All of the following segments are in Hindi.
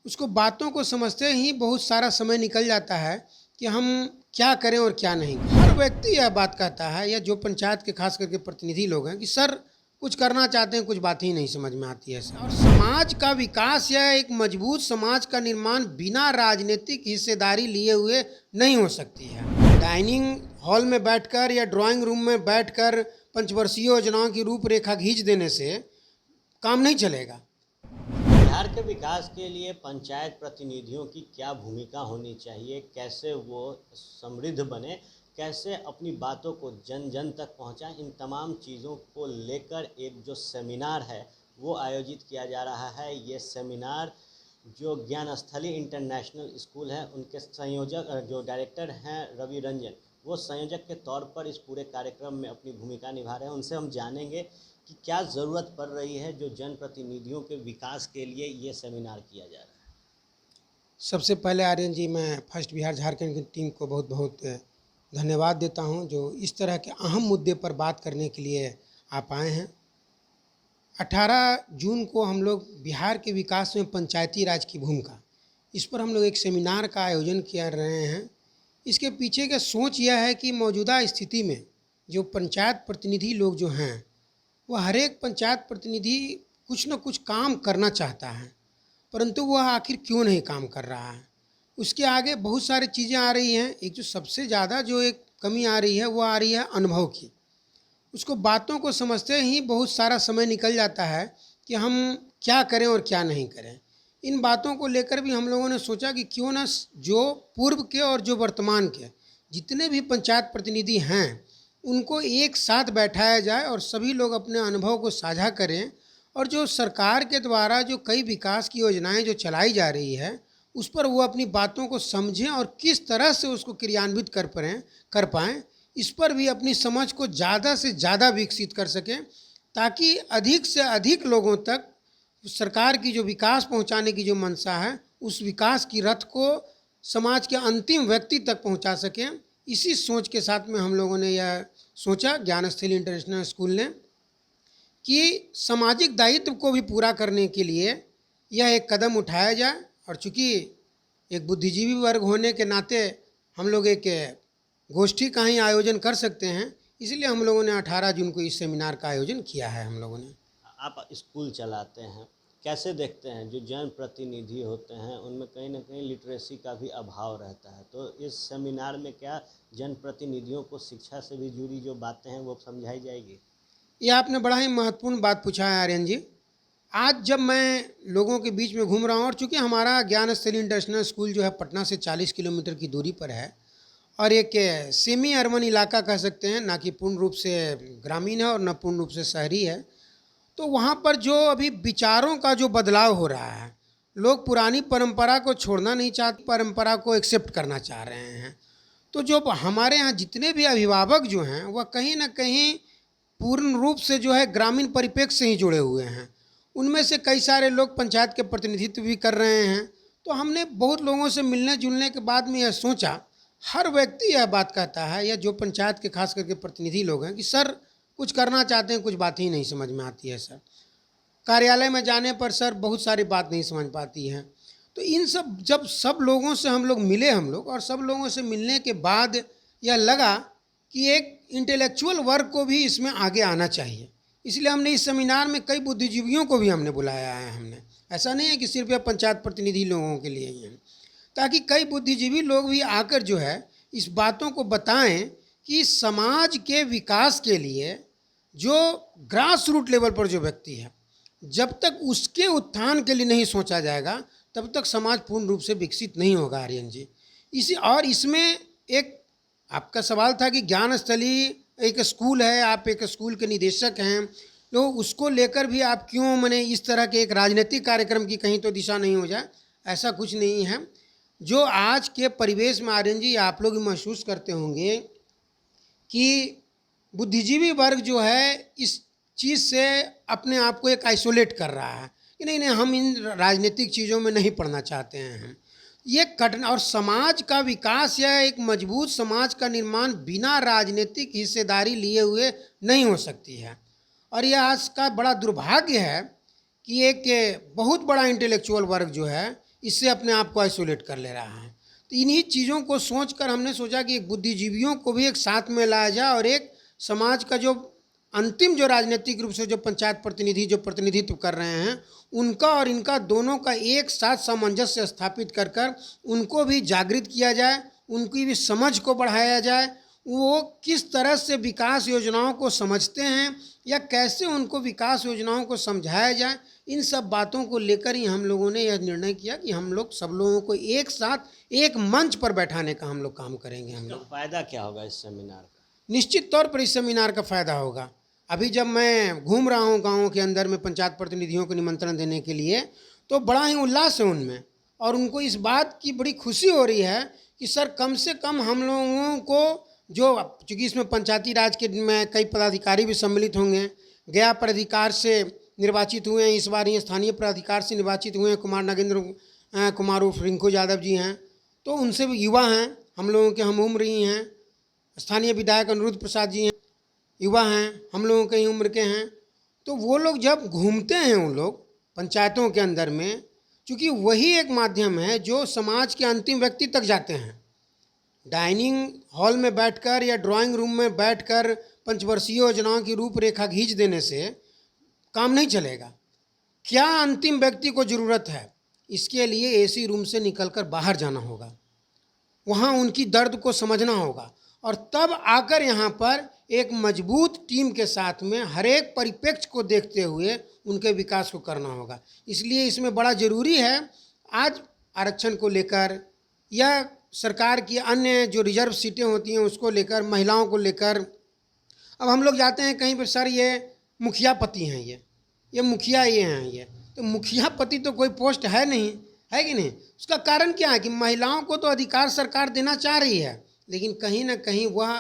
उसको बातों को समझते ही बहुत सारा समय निकल जाता है कि हम क्या करें और क्या नहीं। हर व्यक्ति यह बात कहता है, या जो पंचायत के खास करके प्रतिनिधि लोग हैं, कि सर कुछ करना चाहते हैं, कुछ बात ही नहीं समझ में आती है सर। और समाज का विकास या एक मजबूत समाज का निर्माण बिना राजनीतिक हिस्सेदारी लिए हुए नहीं हो सकती है। डाइनिंग हॉल में बैठकर या ड्राइंग रूम में बैठकर पंचवर्षीय योजनाओं की रूपरेखा खींच देने से काम नहीं चलेगा। बिहार के विकास के लिए पंचायत प्रतिनिधियों की क्या भूमिका होनी चाहिए, कैसे वो समृद्ध बने, कैसे अपनी बातों को जन जन तक पहुंचाएं, इन तमाम चीज़ों को लेकर एक जो सेमिनार है वो आयोजित किया जा रहा है। ये सेमिनार जो ज्ञानस्थली इंटरनेशनल स्कूल है उनके संयोजक जो डायरेक्टर हैं रवि रंजन, वो संयोजक के तौर पर इस पूरे कार्यक्रम में अपनी भूमिका निभा रहे हैं। उनसे हम जानेंगे कि क्या ज़रूरत पड़ रही है जो जनप्रतिनिधियों के विकास के लिए ये सेमिनार किया जा रहा है। सबसे पहले आर्यन जी, मैं फर्स्ट बिहार झारखंड की टीम को बहुत बहुत धन्यवाद देता हूं जो इस तरह के अहम मुद्दे पर बात करने के लिए आप आए हैं। 18 जून को हम लोग बिहार के विकास में पंचायती राज की भूमिका, इस पर हम लोग एक सेमिनार का आयोजन कर रहे हैं। इसके पीछे का सोच यह है कि मौजूदा स्थिति में जो पंचायत प्रतिनिधि लोग जो हैं, वह हर एक पंचायत प्रतिनिधि कुछ न कुछ काम करना चाहता है, परंतु वह आखिर क्यों नहीं काम कर रहा है। उसके आगे बहुत सारी चीज़ें आ रही हैं। एक जो सबसे ज़्यादा जो एक कमी आ रही है वो आ रही है अनुभव की। उसको बातों को समझते ही बहुत सारा समय निकल जाता है कि हम क्या करें और क्या नहीं करें। इन बातों को लेकर भी हम लोगों ने सोचा कि क्यों ना जो पूर्व के और जो वर्तमान के जितने भी पंचायत प्रतिनिधि हैं उनको एक साथ बैठाया जाए और सभी लोग अपने अनुभव को साझा करें, और जो सरकार के द्वारा जो कई विकास की योजनाएं जो चलाई जा रही है उस पर वो अपनी बातों को समझें और किस तरह से उसको क्रियान्वित कर पाएँ, इस पर भी अपनी समझ को ज़्यादा से ज़्यादा विकसित कर सकें, ताकि अधिक से अधिक लोगों तक सरकार की जो विकास पहुंचाने की जो मंशा है उस विकास की रथ को समाज के अंतिम व्यक्ति तक पहुंचा सकें। इसी सोच के साथ में हम लोगों ने यह सोचा ज्ञानस्थली इंटरनेशनल स्कूल ने कि सामाजिक दायित्व को भी पूरा करने के लिए यह एक कदम उठाया जाए। और चूँकि एक बुद्धिजीवी वर्ग होने के नाते हम लोग एक गोष्ठी का ही आयोजन कर सकते हैं, इसलिए हम लोगों ने 18 जून को इस सेमिनार का आयोजन किया है। हम लोगों ने आप स्कूल चलाते हैं, कैसे देखते हैं जो जनप्रतिनिधि होते हैं उनमें कहीं ना कहीं लिटरेसी का भी अभाव रहता है, तो इस सेमिनार में क्या जनप्रतिनिधियों को शिक्षा से भी जुड़ी जो बातें हैं वो समझाई जाएगी? ये आपने बड़ा ही महत्वपूर्ण बात पूछा है आर्यन जी। आज जब मैं लोगों के बीच में घूम रहा हूँ, और चूँकि हमारा ज्ञानस्थली इंटरनेशनल स्कूल जो है पटना से 40 किलोमीटर की दूरी पर है और एक सेमी अर्बन इलाका कह सकते हैं, ना कि पूर्ण रूप से ग्रामीण है और न पूर्ण रूप से शहरी है, तो वहाँ पर जो अभी विचारों का जो बदलाव हो रहा है, लोग पुरानी परंपरा को छोड़ना नहीं चाहते, परंपरा को एक्सेप्ट करना चाह रहे हैं। तो जो हमारे यहाँ जितने भी अभिभावक जो हैं वह कहीं ना कहीं पूर्ण रूप से जो है ग्रामीण परिप्रेक्ष्य से ही जुड़े हुए हैं। उनमें से कई सारे लोग पंचायत के प्रतिनिधित्व भी कर रहे हैं। तो हमने बहुत लोगों से मिलने जुलने के बाद में यह सोचा, हर व्यक्ति यह बात कहता है, या जो पंचायत के खास करके प्रतिनिधि लोग हैं, कि सर कुछ करना चाहते हैं, कुछ बात ही नहीं समझ में आती है सर। कार्यालय में जाने पर सर बहुत सारी बात नहीं समझ पाती है। तो इन सब जब सब लोगों से हम लोग मिले और सब लोगों से मिलने के बाद यह लगा कि एक इंटेलेक्चुअल वर्ग को भी इसमें आगे आना चाहिए। इसलिए हमने इस सेमिनार में कई बुद्धिजीवियों को भी हमने बुलाया है। हमने ऐसा नहीं है कि सिर्फ यह पंचायत प्रतिनिधि लोगों के लिए ही है, ताकि कई बुद्धिजीवी लोग भी आकर जो है इस बातों को बताएं कि समाज के विकास के लिए जो ग्रास रूट लेवल पर जो व्यक्ति है, जब तक उसके उत्थान के लिए नहीं सोचा जाएगा तब तक समाज पूर्ण रूप से विकसित नहीं होगा आर्यन जी। इसमें एक आपका सवाल था कि ज्ञानस्थली एक स्कूल है, आप एक स्कूल के निदेशक हैं, तो उसको लेकर भी आप क्यों मने इस तरह के एक राजनीतिक कार्यक्रम की कहीं तो दिशा नहीं हो जाए, ऐसा कुछ नहीं है। जो आज के परिवेश में आर्यन जी आप लोग महसूस करते होंगे कि बुद्धिजीवी वर्ग जो है इस चीज़ से अपने आप को एक आइसोलेट कर रहा है कि नहीं हम इन राजनीतिक चीज़ों में नहीं पढ़ना चाहते हैं। हम ये कठिन, और समाज का विकास या एक मजबूत समाज का निर्माण बिना राजनीतिक हिस्सेदारी लिए हुए नहीं हो सकती है। और यह आज का बड़ा दुर्भाग्य है कि एक बहुत बड़ा इंटेलेक्चुअल वर्ग जो है इससे अपने आप को आइसोलेट कर ले रहा है। तो इन्हीं चीज़ों को सोचकर हमने सोचा कि एक बुद्धिजीवियों को भी एक साथ में लाया जाए और एक समाज का जो अंतिम जो राजनीतिक रूप से जो पंचायत प्रतिनिधि जो प्रतिनिधित्व कर रहे हैं उनका और इनका दोनों का एक साथ सामंजस्य स्थापित कर कर उनको भी जागृत किया जाए, उनकी भी समझ को बढ़ाया जाए, वो किस तरह से विकास योजनाओं को समझते हैं या कैसे उनको विकास योजनाओं को समझाया जाए। इन सब बातों को लेकर ही हम लोगों ने यह निर्णय किया कि हम लोग सब लोगों को एक साथ एक मंच पर बैठाने का हम लोग काम करेंगे। हम लोग फ़ायदा क्या होगा इस सेमिनार का? निश्चित तौर पर इस सेमिनार का फ़ायदा होगा। अभी जब मैं घूम रहा हूँ गाँव के अंदर में पंचायत प्रतिनिधियों को निमंत्रण देने के लिए, तो बड़ा ही उल्लास है उनमें और उनको इस बात की बड़ी खुशी हो रही है कि सर कम से कम हम लोगों को जो, चूँकि इसमें पंचायती राज के में कई पदाधिकारी भी सम्मिलित होंगे, गया प्राधिकार से निर्वाचित हुए हैं, इस बार ये स्थानीय प्राधिकार से निर्वाचित हुए हैं कुमार नागेंद्र कुमार उर्फ रिंकू यादव जी हैं, तो उनसे भी युवा हैं, हम लोगों के हम उम्र ही हैं। स्थानीय विधायक अनिरुद्ध प्रसाद जी हैं, युवा हैं, हम लोगों के ही उम्र के हैं। तो वो लोग जब घूमते हैं उन लोग पंचायतों के अंदर में, चूँकि वही एक माध्यम है जो समाज के अंतिम व्यक्ति तक जाते हैं। डाइनिंग हॉल में बैठकर या ड्राइंग रूम में बैठकर पंचवर्षीय योजनाओं की रूपरेखा खींच देने से काम नहीं चलेगा। क्या अंतिम व्यक्ति को ज़रूरत है, इसके लिए एसी रूम से निकलकर बाहर जाना होगा, वहाँ उनकी दर्द को समझना होगा और तब आकर यहाँ पर एक मजबूत टीम के साथ में हर एक परिप्रेक्ष्य को देखते हुए उनके विकास को करना होगा। इसलिए इसमें बड़ा ज़रूरी है आज आरक्षण को लेकर या सरकार की अन्य जो रिजर्व सीटें होती हैं उसको लेकर, महिलाओं को लेकर। अब हम लोग जाते हैं कहीं पर, सर ये मुखिया पति हैं, ये मुखिया ये हैं, ये तो मुखिया पति तो कोई पोस्ट है नहीं, है कि नहीं। उसका कारण क्या है कि महिलाओं को तो अधिकार सरकार देना चाह रही है, लेकिन कहीं ना कहीं वह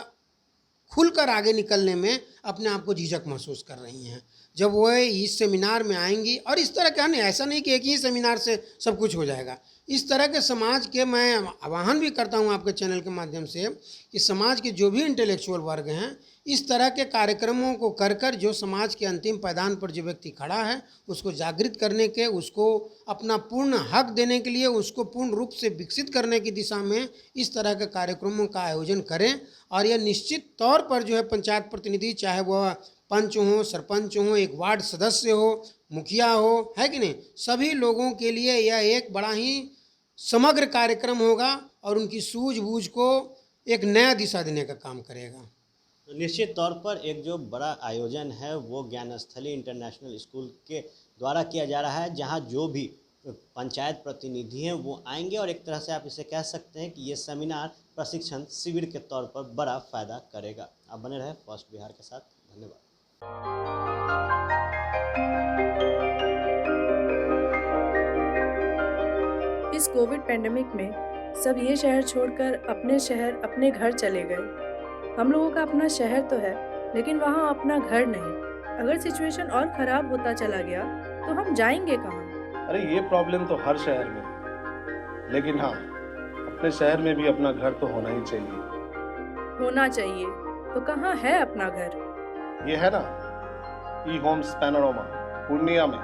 खुलकर आगे निकलने में अपने आप को झिझक महसूस कर रही हैं। जब वो इस सेमिनार में आएंगी, और इस तरह का नहीं, ऐसा नहीं कि एक ही सेमिनार से सब कुछ हो जाएगा। इस तरह के समाज के मैं आह्वान भी करता हूं आपके चैनल के माध्यम से कि समाज के जो भी इंटेलेक्चुअल वर्ग हैं इस तरह के कार्यक्रमों को कर कर जो समाज के अंतिम पायदान पर जो व्यक्ति खड़ा है उसको जागृत करने के, उसको अपना पूर्ण हक देने के लिए, उसको पूर्ण रूप से विकसित करने की दिशा में इस तरह के कार्यक्रमों का आयोजन करें। और यह निश्चित तौर पर जो है पंचायत प्रतिनिधि, चाहे वह पंच हो, सरपंच हो, एक वार्ड सदस्य हो, मुखिया हो, है कि नहीं, सभी लोगों के लिए यह एक बड़ा ही समग्र कार्यक्रम होगा और उनकी सूझबूझ को एक नया दिशा देने का काम करेगा। तो निश्चित तौर पर एक जो बड़ा आयोजन है वो ज्ञानस्थली इंटरनेशनल स्कूल के द्वारा किया जा रहा है, जहां जो भी पंचायत प्रतिनिधि हैं वो आएंगे और एक तरह से आप इसे कह सकते हैं कि ये सेमिनार प्रशिक्षण शिविर के तौर पर बड़ा फ़ायदा करेगा। आप बने रहे फर्स्ट बिहार के साथ। धन्यवाद। इस कोविड पेंडेमिक में सब ये शहर छोड़कर अपने शहर, अपने घर चले गए। हम लोगों का अपना शहर तो है, लेकिन वहाँ अपना घर नहीं। अगर सिचुएशन और ख़राब होता चला गया तो हम जाएंगे कहाँ? अरे ये प्रॉब्लम तो हर शहर में है, लेकिन हाँ, अपने शहर में भी अपना घर तो होना ही चाहिए। होना चाहिए तो कहाँ है अपना घर? ये है ना, ई होम्स पैनोरमा, पूर्णिया में,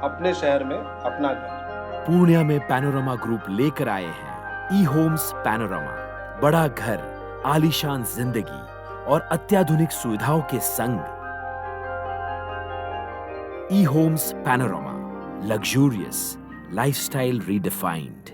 अपने शहर में अपना घर। पूर्णिया में पैनोरमा ग्रुप लेकर आए हैं ई होम्स पैनोरमा। बड़ा घर, आलीशान जिंदगी और अत्याधुनिक सुविधाओं के संग। E Homes Panorama, luxurious lifestyle redefined.